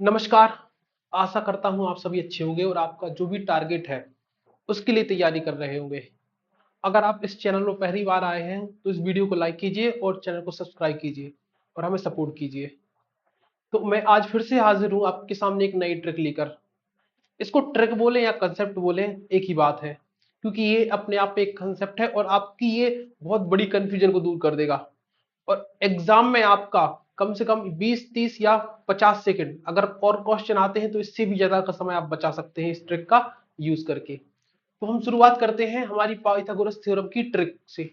नमस्कार। आशा करता हूँ आप सभी अच्छे होंगे और आपका जो भी टारगेट है उसके लिए तैयारी कर रहे होंगे। अगर आप इस चैनल पर पहली बार आए हैं तो इस वीडियो को लाइक कीजिए और चैनल को सब्सक्राइब कीजिए और हमें सपोर्ट कीजिए। तो मैं आज फिर से हाजिर हूँ आपके सामने एक नई ट्रिक लेकर। इसको ट्रिक बोले या कंसेप्ट बोले एक ही बात है, क्योंकि ये अपने आप में एक कंसेप्ट है और आपकी ये बहुत बड़ी कंफ्यूजन को दूर कर देगा। और एग्जाम में आपका कम से कम 20 30 या 50 सेकंड अगर और क्वेश्चन आते हैं तो इससे भी ज्यादा का समय आप बचा सकते हैं इस ट्रिक का यूज करके। तो हम शुरुआत करते हैं हमारी पाइथागोरस थ्योरम की ट्रिक से।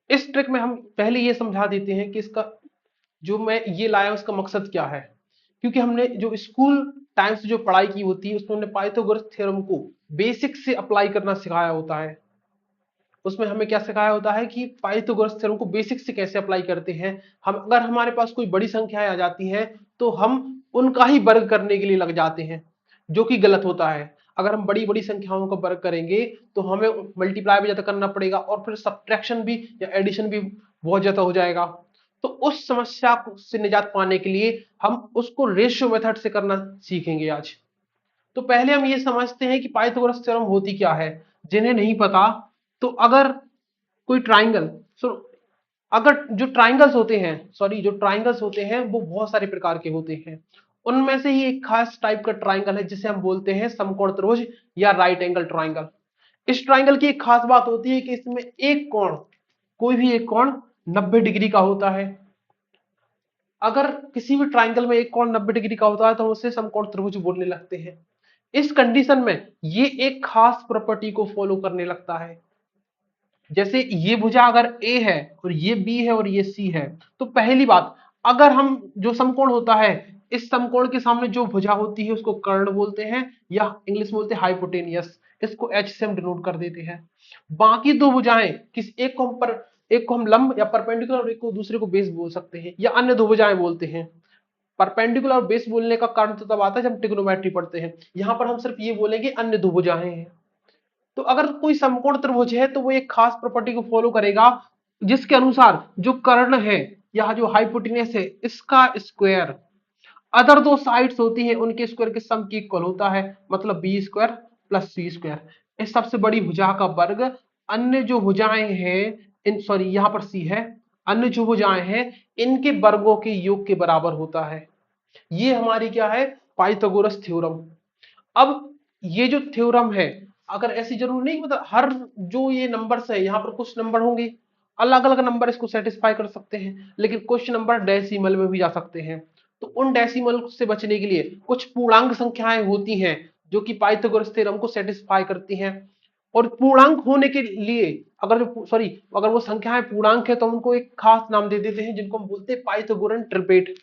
इस ट्रिक में हम पहले ये समझा देते हैं कि इसका जो मैं ये लाया उसका मकसद क्या है। क्योंकि हमने जो स्कूल टाइम से जो पढ़ाई की होती है उसमें हमने पाइथागोरस थ्योरम को बेसिक से अप्लाई करना सिखाया होता है। उसमें हमें क्या सिखाया होता है कि पाइथागोरस थ्योरम को बेसिक से कैसे अप्लाई करते हैं। हम अगर हमारे पास कोई बड़ी संख्याएं आ जाती हैं तो हम उनका ही वर्ग करने के लिए लग जाते हैं, जो कि गलत होता है। अगर हम बड़ी बड़ी संख्याओं का वर्ग करेंगे तो हमें मल्टीप्लाई भी ज्यादा करना पड़ेगा और फिर सब्ट्रैक्शन भी या एडिशन भी बहुत ज्यादा हो जाएगा। तो उस समस्या से निजात पाने के लिए हम उसको रेशियो मेथड से करना सीखेंगे आज। तो पहले हम ये समझते हैं कि पाइथागोरस थ्योरम होती क्या है। जिन्हें नहीं पता, तो अगर कोई ट्राइंगल सो अगर जो ट्राइंगल्स होते हैं वो बहुत सारे प्रकार के होते हैं। उनमें से ही एक खास टाइप का ट्राइंगल है जिसे हम बोलते हैं समकोण त्रिभुज या राइट एंगल ट्राइंगल। इस ट्राइंगल की एक खास बात होती है कि इसमें एक कोण, कोई भी एक कोण 90 डिग्री का होता है। अगर किसी भी ट्राइंगल में एक कोण 90 डिग्री का होता है तो हम उसे समकोण त्रिभुज बोलने लगते हैं। इस कंडीशन में ये एक खास प्रॉपर्टी को फॉलो करने लगता है। जैसे ये भुजा अगर ए है और ये बी है और ये सी है, तो पहली बात, अगर हम जो समकोण होता है इस समकोण के सामने जो भुजा होती है उसको कर्ण बोलते हैं या इंग्लिश में बोलते हैं हाइपोटेनियस। इसको एच से हम डिनोट कर देते हैं। बाकी दो भुजाएं किस एक को हम लंब या परपेंडिकुलर और एक को दूसरे को बेस बोल सकते हैं या अन्य दो भुजाएं बोलते हैं। परपेंडिकुलर और बेस बोलने का कारण तो तब आता है जब हम ट्रिग्नोमेट्री पढ़ते हैं। यहां पर हम सिर्फ ये बोलेंगे अन्य दो भुजाएं हैं। तो अगर कोई समकोण त्रिभुज है तो वो एक खास प्रॉपर्टी को फॉलो करेगा, जिसके अनुसार जो कर्ण है या जो हाइपोटेनस है इसका स्क्वायर अदर दो साइड्स होती है उनके स्क्वायर के सम की इक्वल होता है। मतलब B square plus C square. इस सबसे बड़ी भुजा का वर्ग अन्य जो भुजाएं हैं, इन सॉरी यहां पर सी है, अन्य जो भुजाएं हैं इनके वर्गों के योग के बराबर होता है। ये हमारी क्या है, पाइथागोरस थ्योरम। अब ये जो थ्योरम है, अगर ऐसी जरूर नहीं मतलब हर जो ये नंबर्स है यहाँ पर कुछ नंबर होंगे, अलग अलग नंबर इसको सेटिस्फाई कर सकते हैं, लेकिन कुछ नंबर डेसिमल में भी जा सकते हैं। तो उन डेसिमल से बचने के लिए कुछ पूर्णांक संख्याएं होती हैं जो कि पाइथागोरस थ्योरम को सेटिस्फाई करती हैं। और पूर्णांक होने के लिए अगर वो संख्याएं पूर्णांक है तो उनको एक खास नाम दे देते हैं जिनको हम बोलते हैं पाइथागोरन ट्रिपेट।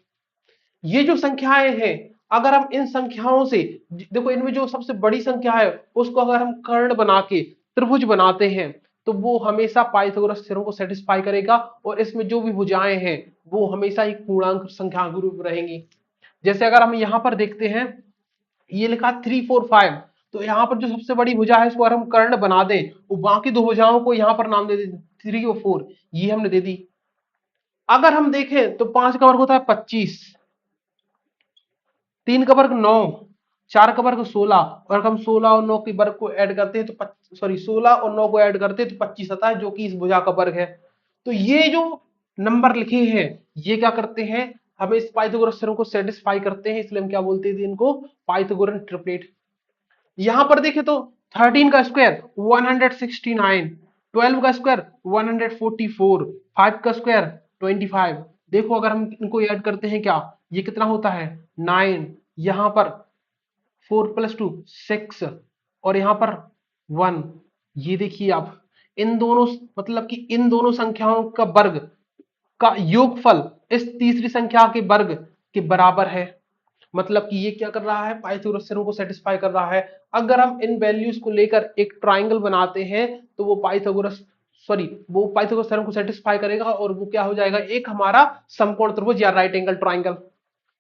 ये जो संख्याएं हैं, अगर हम इन संख्याओं से, देखो इनमें जो सबसे बड़ी संख्या है उसको अगर हम कर्ण बना के त्रिभुज बनाते हैं तो वो हमेशा पाइथागोरस थ्योरम को सेटिस्फाई करेगा। और इसमें जो भी भुजाएं हैं वो हमेशा एक पूर्णांक संख्या के रूप में रहेंगी। जैसे अगर हम यहाँ पर देखते हैं, ये लिखा 3 4 5, तो यहाँ पर जो सबसे बड़ी भुजा है इसको अगर हम कर्ण बना दें वो बाकी दो भुजाओं को यहाँ पर नाम दे दें 3 और 4, ये हमने दे दी। अगर हम देखें तो 5 का वर्ग होता है 25, 3 का वर्ग 9, 4 का वर्ग 16, और अगर हम 16 और 9 के वर्ग को ऐड करते हैं तो 16 और 9 को ऐड करते हैं तो 25 आता है, जो कि इस भुजा का वर्ग है। तो ये जो नंबर लिखे हैं ये क्या करते हैं, हमें इस पाइथागोरस थ्योरम को सेटिस्फाई करते हैं, इसलिए हम क्या बोलते हैं इनको, पाइथागोरन ट्रिपलेट। यहां पर देखें तो 13 का स्क्वायर 169, 12 का स्क्वायर 144, 5 का स्क्वायर 25। देखो अगर हम इनको ऐड करते हैं क्या, ये कितना होता है 9, यहां पर 4 + 2 6, और यहां पर 1। ये देखिए आप, इन दोनों मतलब कि इन दोनों संख्याओं का वर्ग का योगफल इस तीसरी संख्या के वर्ग के बराबर है। मतलब कि ये क्या कर रहा है, पाइथागोरस थ्योरम को सेटिस्फाई कर रहा है। अगर हम इन वैल्यूज को लेकर एक ट्राइंगल बनाते हैं तो वो पाइथागोरस थ्योरम को सेटिस्फाई करेगा और वो क्या हो जाएगा, एक हमारा समकोण त्रिभुज या राइट एंगल ट्राइंगल।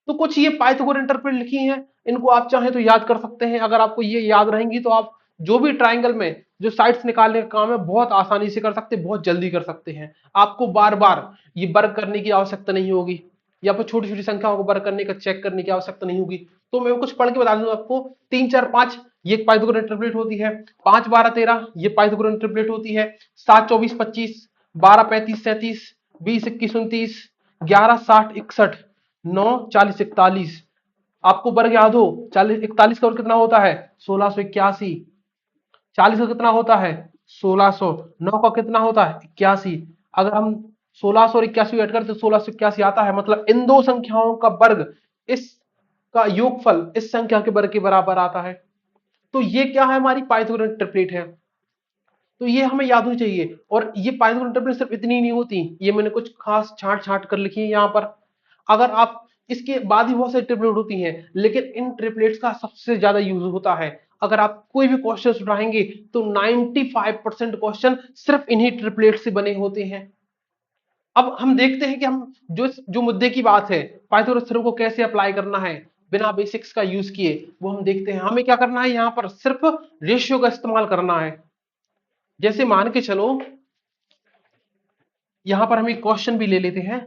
तो कुछ ये पाइथागोरन इंटरप्रेट लिखी हैं, इनको आप चाहें तो याद कर सकते हैं। अगर आपको ये याद रहेंगी तो आप जो भी ट्राइंगल में जो साइड्स निकालने का काम है बहुत आसानी से कर सकते हैं, बहुत जल्दी कर सकते हैं। आपको बार बार ये वर्क करने की आवश्यकता नहीं होगी। या फिर छोटी छोटी संख्याओं को वर्ग करने का चेक करने की आवश्यकता नहीं होगी। तो मैं कुछ पढ़ के बता दूं आपको। 3 4 5 ये पाइथागोरस ट्रिपलेट होती है। 5 12 13 ये पाइथागोरस ट्रिपलेट होती है। 7 24 25 12 35 37 20 21 29 11 60 61 9 40 41। आपको वर्ग याद हो 40 41 का वर्ग कितना होता है 1681। 40 का कितना होता है 1600। 9 का कितना होता है 81। अगर हम 1600 और 81 ऐड करते तो 1681 आता है। मतलब इन दो संख्याओं का वर्ग इस का योगफल इस संख्या के वर्ग के बराबर आता है। तो ये क्या है हमारी पाइथागोरस ट्रिपलेट है। तो ये हमें याद होनी चाहिए। और ये पाइथागोरस ट्रिपलेट सिर्फ इतनी नहीं होती, ये मैंने कुछ खास छांट छांट कर लिखी है यहाँ पर। अगर आप इसके बाद भी बहुत सारी ट्रिपलेट होती हैं, लेकिन इन ट्रिपलेट्स का सबसे ज्यादा यूज होता है। अगर आप कोई भी क्वेश्चन उठाएंगे तो 95% क्वेश्चन सिर्फ इन्हीं ट्रिपलेट से बने होते हैं। अब हम देखते हैं कि हम जो जो मुद्दे की बात है पाइथागोरस थ्योरम को कैसे अप्लाई करना है बिना बेसिक्स का यूज किए, वो हम देखते हैं। हमें क्या करना है यहाँ पर सिर्फ रेशियो का इस्तेमाल करना है। जैसे मान के चलो यहां पर हम एक क्वेश्चन भी ले लेते हैं।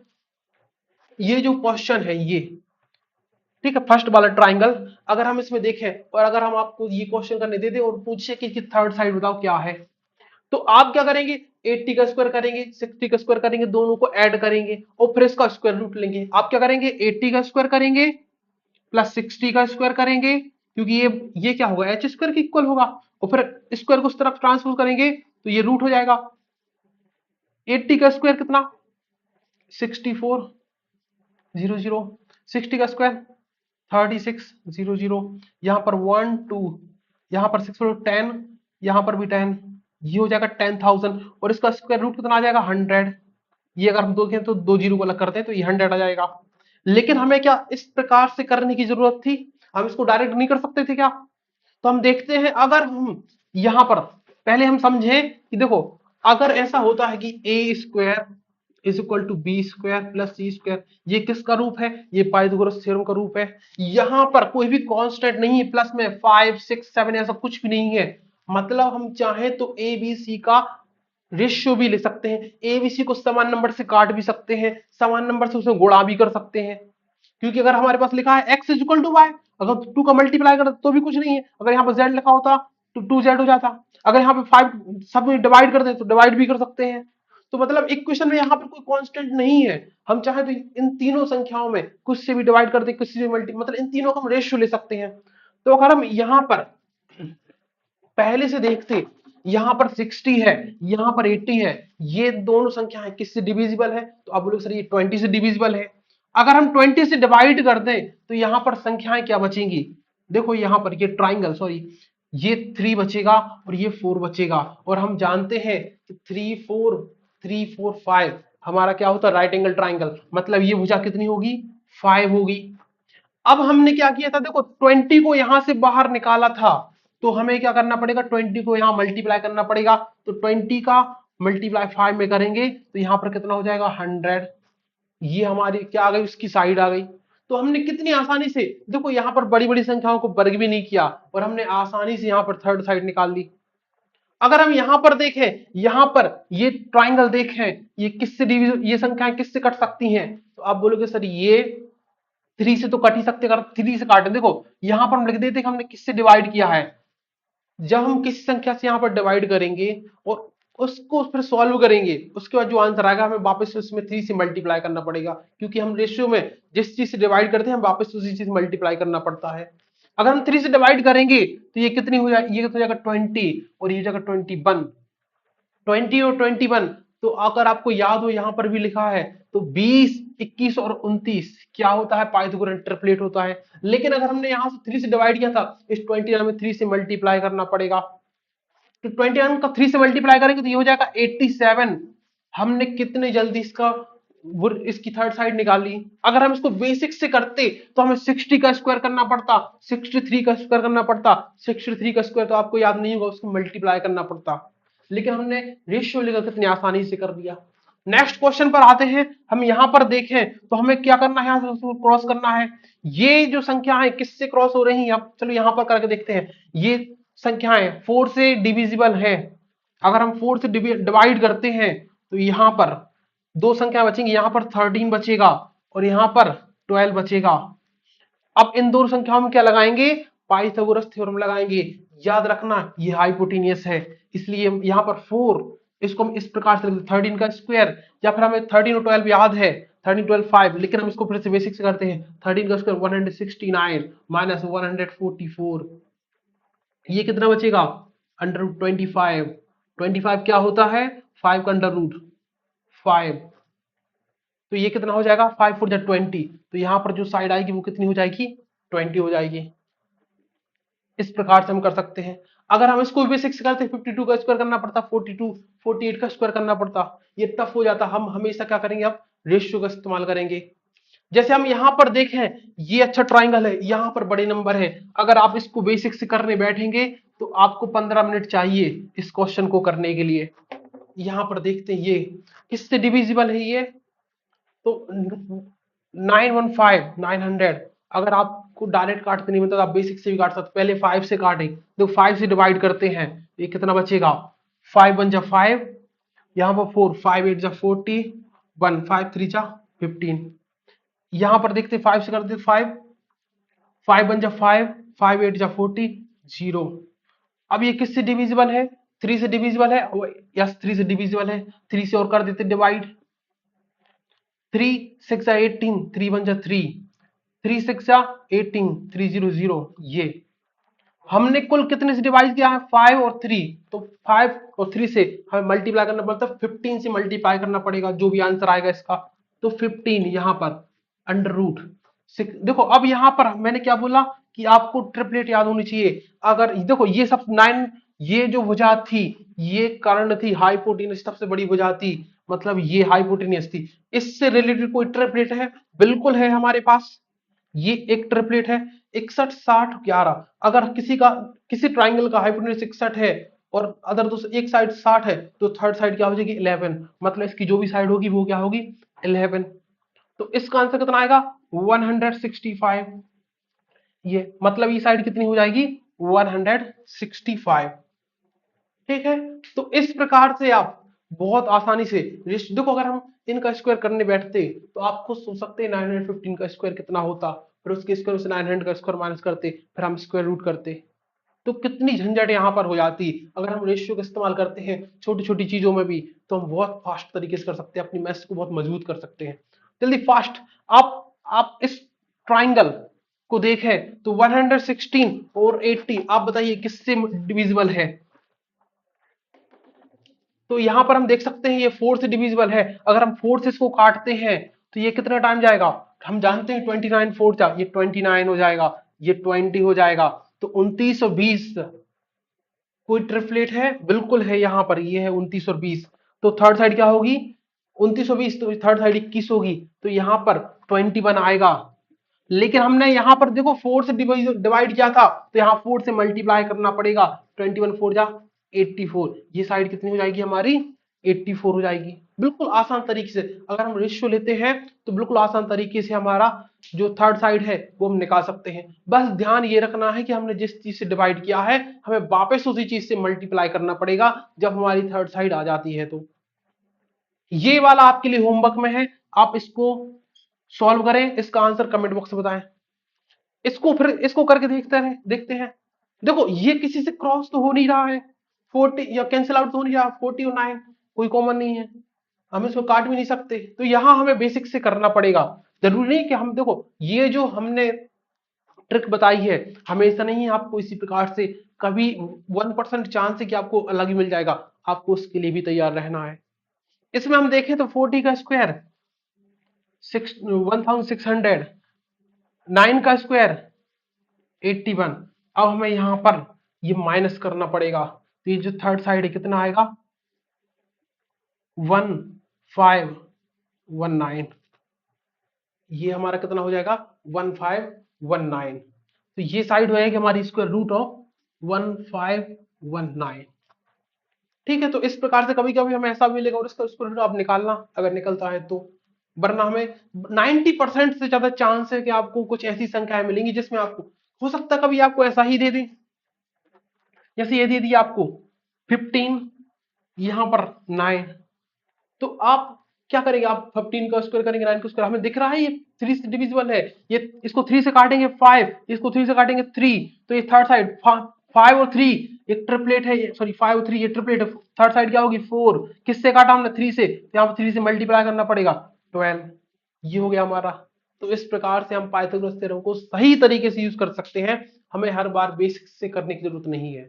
ये जो क्वेश्चन है ये ठीक है, फर्स्ट वाला ट्राइंगल। अगर हम इसमें देखें और अगर हम आपको ये क्वेश्चन करने दे दे और पूछे कि इसकी थर्ड साइड बताओ क्या है, तो आप क्या करेंगे 80 का स्क्वायर करेंगे 60 का स्क्वायर करेंगे, दोनों को ऐड करेंगे और फिर इसका स्क्वायर रूट लेंगे। आप क्या करेंगे 80 का स्क्वायर करेंगे प्लस 60 का स्क्वायर करेंगे, क्योंकि ये क्या होगा एच स्क्वायर के इक्वल होगा, और फिर स्क्वायर को उस तरफ ट्रांसफर करेंगे तो ये रूट हो जाएगा। 80 का स्क्वायर कितना 64 00, 60 का स्क्वायर 36 00, यहाँ पर 1 2, यहाँ पर 6 10, यहाँ पर भी 10, ये हो जाएगा 10,000 और इसका स्क्वायर रूट कितना आ जाएगा 100। ये अगर हम देखें तो 2 जीरो को अलग करते हैं तो ये 100 आ जाएगा। लेकिन हमें क्या इस प्रकार से करने की जरूरत थी, हम इसको डायरेक्ट नहीं कर सकते थे क्या? तो हम देखते हैं अगर हम यहां पर पहले हम समझे कि देखो अगर ऐसा होता है कि A square is equal to B square plus C square, ये किसका रूप है ये पाइथागोरस थ्योरम का रूप है। यहां पर कोई भी कांस्टेंट नहीं है, प्लस में 5 6 7 ऐसा कुछ भी नहीं है। मतलब हम चाहें तो ए बी सी का रेशियो भी ले सकते हैं, ए बी सी को समान नंबर से काट भी सकते हैं, समान नंबर से उसमें गुणा भी कर सकते हैं। क्योंकि अगर हमारे पास लिखा है x is equal to y, अगर 2 का मल्टीप्लाई कर तो भी कुछ नहीं है, अगर यहाँ पर z लिखा होता तो 2z हो जाता, अगर यहाँ पे 5 सब में डिवाइड कर दे तो डिवाइड भी कर सकते हैं। तो मतलब इक्वेशन में यहाँ पर कोई कांस्टेंट नहीं है। हम चाहे तो इन तीनों संख्याओं में कुछ से भी डिवाइड कर दे, कुछ से भी मल्टी, मतलब इन तीनों का हम रेशियो ले सकते हैं। तो अगर हम यहाँ पर पहले से देखते यहां पर 60 है यहां पर 80 है, ये दोनों संख्याएं किससे डिविजिबल है, तो आप बोलोगे सर ये 20 से डिविजिबल है। अगर हम 20 से डिवाइड कर दें तो यहां पर संख्याएं क्या बचेंगी, देखो यहां पर ये ट्राइंगल सॉरी ये 3 बचेगा और ये 4 बचेगा, और हम जानते हैं कि 3 4 5 हमारा क्या होता है राइट एंगल ट्राइंगल, मतलब ये भुजा कितनी होगी 5 होगी। अब हमने क्या किया था देखो 20 को यहां से बाहर निकाला था, तो हमें क्या करना पड़ेगा 20 को यहां मल्टीप्लाई करना पड़ेगा। तो 20 का मल्टीप्लाई 5 में करेंगे तो यहां पर कितना हो जाएगा 100। ये हमारी क्या आ गई उसकी साइड आ गई। तो हमने कितनी आसानी से देखो यहां पर बड़ी बड़ी संख्याओं को वर्ग भी नहीं किया और हमने आसानी से यहां पर थर्ड साइड निकाल ली। अगर हम यहां पर देखें यहां पर ये ट्राइंगल देखें ये किससे डिविजन, ये संख्याएं किससे कट सकती हैं, तो आप बोलोगे सर ये 3 से तो कट ही सकते, अगर 3 से काटें देखो यहां पर हम लिख देते कि हमने किससे डिवाइड किया है। जब हम किसी संख्या से यहां पर डिवाइड करेंगे और उसको फिर सॉल्व करेंगे उसके बाद जो आंसर आएगा हमें वापस उसमें 3 से मल्टीप्लाई करना पड़ेगा, क्योंकि हम रेशियो में जिस चीज से डिवाइड करते हैं हम वापस उसी चीज मल्टीप्लाई करना पड़ता है। अगर हम 3 से डिवाइड करेंगे तो ये कितनी हो जाएगी, ये हो जाएगा 20 और ये हो जाएगा 21। 20 और 21, तो अगर आपको याद हो यहां पर भी लिखा है तो 20 21 और 29 क्या होता है पाइथागोरस ट्रिपलेट होता है। लेकिन अगर हमने यहां से 3 से डिवाइड किया था इस 21 में 3 से मल्टीप्लाई करना पड़ेगा, तो 21 का 3 से मल्टीप्लाई करेंगे तो ये हो जाएगा 87। हमने कितने जल्दी इसकी थर्ड साइड निकाली। अगर हम इसको बेसिक से करते तो हमें 60 का स्क्वायर करना पड़ता, 63 का स्क्वायर करना पड़ता, 63 का स्क्वायर तो आपको याद नहीं होगा उसको मल्टीप्लाई करना पड़ता, लेकिन हमने रेशियो लेकर कितनी आसानी से कर दिया। नेक्स्ट क्वेश्चन पर आते हैं। हम यहां पर देखें तो हमें क्या करना है, यहां से क्रॉस करना है। ये जो संख्या है किससे क्रॉस हो रही है, अब चलो यहां पर करके देखते हैं। ये संख्याएं 4 से डिविजिबल है, अगर हम 4 से डिवाइड करते हैं तो यहां पर दो संख्या बचेंगी, यहां पर 13 बचेगा और यहाँ पर 12 बचेगा। अब इन दोनों संख्याओं में क्या लगाएंगे, पाइथागोरस थ्योरम लगाएंगे। याद रखना ये हाइपोटेनियस है, इसलिए यहाँ पर 4, इसको हम इस प्रकार से 13 का स्क्वायर, या फिर हमें 13 और 12 याद है, 13 12 5, लेकिन हम इसको फिर से बेसिक से करते हैं। 13 का स्क्वायर 169 माइनस 144, ये कितना बचेगा, अंडर रूट 25। 25 क्या होता है, 5 का अंडर रूट 5, तो ये कितना हो जाएगा, 5 4 जा 20, तो यहाँ पर जो साइड आएगी वो कितनी हो जाएगी, 20 हो जाएगी। इस प्रकार से हम कर सकते हैं। अगर हम इसको भी 6 करते 52 का स्क्वायर करना पड़ता, 42 48 का स्क्वायर करना पड़ता, ये टफ हो जाता। हम हमेशा क्या करेंगे, अब रेशियो का इस्तेमाल करेंगे। जैसे हम यहाँ पर देखें, ये अच्छा ट्राइंगल है, यहाँ पर बड़े नंबर है। अगर आप इसको बेसिक से करने बैठेंगे तो आपको 15 मिनट चाहिए इस क्वेश्चन को करने के लिए। यहाँ पर देखते हैं ये किससे डिविजिबल है, ये तो 915 900। अगर आपको डायरेक्ट काटते नहीं मतलब आप बेसिक से भी काट सकते, पहले 5 से काटें, तो 5 से डिवाइड करते हैं, ये कितना बचेगा, 5 1 जा 5, यहाँ पर 4, 5 8 जा 40, 1 5 3 जा 15। यहाँ पर देखते 5 से करते 5, 5 1 जा 5, 5 8 जा 40, 0। अब ये किससे डिविजिबल है, 3 से डिविजिबल है, यस 3 से डिविजिबल है। 3 से और कर देते डिवाइड, 3 6 जा 18, 3 1 जा 3, 3 6 जा 18, 3 0 0। ये हमने कुल कितने से डिवाइड किया है, 5 और 3, तो 5 और 3 से हमें मल्टीप्लाई करना पड़ता है, 15 से मल्टीप्लाई करना पड़ेगा जो भी आंसर आएगा इसका। तो 15 यहाँ पर अंडर रूट 6। देखो अब यहाँ पर मैंने क्या बोला कि आपको ट्रिपलेट याद होनी चाहिए। अगर देखो ये सब 9, ये जो भुजा थी ये कर्ण थी, हाइपोटेनस सबसे बड़ी भुजा थी, मतलब ये हाइपोटेनियस थी। इससे रिलेटेड कोई ट्रिपलेट है, बिल्कुल है हमारे पास। ये एक ट्रिपलेट है 61 60 11। अगर किसी ट्राइंगल का हाइपोटेन्यूज 61 है और अदर एक साइड 60 है, तो थर्ड साइड क्या हो जाएगी 11, मतलब इसकी जो भी साइड होगी वो क्या होगी 11। तो इसका आंसर कितना आएगा 165। ये मतलब ये साइड कितनी हो जाएगी 165। ठीक है, तो इस प्रकार से आप बहुत आसानी से देखो, अगर हम इनका स्क्वायर करने बैठते तो आपको सोच सकते हैं 915 का स्क्वायर कितना होता, फिर उसके स्क्वायर से 900 का स्क्वायर माइनस करते, फिर हम स्क्वायर रूट करते, तो कितनी झंझट यहाँ पर हो जाती। अगर हम रेशियो का इस्तेमाल करते हैं छोटी छोटी चीजों में भी, तो हम बहुत फास्ट तरीके से कर सकते हैं, अपनी मैथ्स को बहुत मजबूत कर सकते हैं। जल्दी फास्ट, आप इस ट्राइंगल को देखें तो 116 और 80, आप बताइए किससे डिविजिबल है। तो यहां पर हम देख सकते हैं ये 4 से डिविजिबल है। अगर हम 4 से इसको काटते हैं तो ये कितना टाइम जाएगा, हम जानते हैं 29 4 जा, ये 29 हो जाएगा, ये 20 हो जाएगा, तो 29 और 20 कोई ट्रिपलेट है, बिल्कुल है। यहाँ पर ये है 29 और 20, तो थर्ड साइड क्या होगी 29 और 20, तो थर्ड साइड 21 होगी, तो यहाँ पर 21 आएगा। लेकिन हमने यहाँ पर देखो 4 से डिवाइड किया था, तो यहाँ 4 से मल्टीप्लाई करना पड़ेगा, 21 4 जा 84, ये साइड कितनी हो जाएगी हमारी 84 हो जाएगी। बिल्कुल आसान तरीके से अगर हम रेशियो लेते हैं तो बिल्कुल आसान तरीके से हमारा जो थर्ड साइड है वो हम निकाल सकते हैं। बस ध्यान ये रखना है कि हमने जिस चीज से डिवाइड किया है हमें वापस उसी चीज से मल्टीप्लाई करना पड़ेगा जब हमारी थर्ड साइड आ जाती है। तो ये वाला आपके लिए होमवर्क में है, आप इसको सॉल्व करें, इसका आंसर कमेंट बॉक्स में बताएं। इसको फिर इसको करके देखते हैं। देखो ये किसी से क्रॉस तो हो नहीं रहा है, 40 या कैंसिल आउट तो हो नहीं रहा, 40 और 9 कोई कॉमन नहीं है, हम इसको काट भी नहीं सकते, तो यहां हमें बेसिक से करना पड़ेगा। जरूरी नहीं कि हम देखो ये जो हमने ट्रिक बताई है हमेशा नहीं, आपको इसी प्रकार से कभी 1% चांस है कि आपको अलग ही मिल जाएगा, आपको उसके लिए भी तैयार रहना है। इसमें हम देखें तो 40 का स्क्वायर 1600, 9 का स्क्वायर 81। अब हमें यहां पर ये माइनस करना पड़ेगा, तो ये जो थर्ड साइड है कितना आएगा 1519, ये हमारा कितना हो जाएगा 1519, तो ये साइड हो जाएगी हमारी स्क्वायर रूट ऑफ 1519। ठीक है, तो इस प्रकार से कभी कभी हमें ऐसा मिलेगा और इसका स्क्वायर रूट आप निकालना अगर निकलता है तो, वरना हमें 90% से ज्यादा चांस है कि आपको कुछ ऐसी संख्याएं मिलेंगी जिसमें आपको हो सकता है कभी आपको ऐसा ही दे दें, जैसे ये दे दिया आपको 15, यहां पर 9, तो आप क्या करेंगे आप, 15 का स्क्वायर करेंगे 9 का स्क्वायर, हमें दिख रहा है ये 3 से डिविजिबल है, ये इसको 3 से काटेंगे 5, इसको 3 से काटेंगे 3, तो ये थर्ड साइड 5 और 3 एक ट्रिपलेट है, सॉरी 5 और 3 ये ट्रिपलेट है, थर्ड साइड क्या होगी 4, किससे काटा हमने 3 से, तो यहाँ पर 3 से मल्टीप्लाई करना पड़ेगा 12, ये हो गया हमारा। तो इस प्रकार से हम पाइथागोरस थ्योरम को सही तरीके से यूज कर सकते हैं, हमें हर बार बेसिक से करने की जरूरत नहीं है।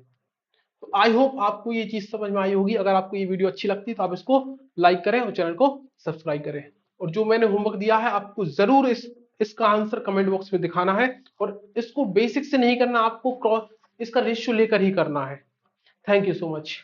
तो आई होप आपको ये चीज समझ में आई होगी। अगर आपको ये वीडियो अच्छी लगती है तो आप इसको लाइक करें और चैनल को सब्सक्राइब करें, और जो मैंने होमवर्क दिया है आपको जरूर इसका आंसर कमेंट बॉक्स में दिखाना है, और इसको बेसिक से नहीं करना, आपको इसका रेशियो लेकर ही करना है। Thank you so much.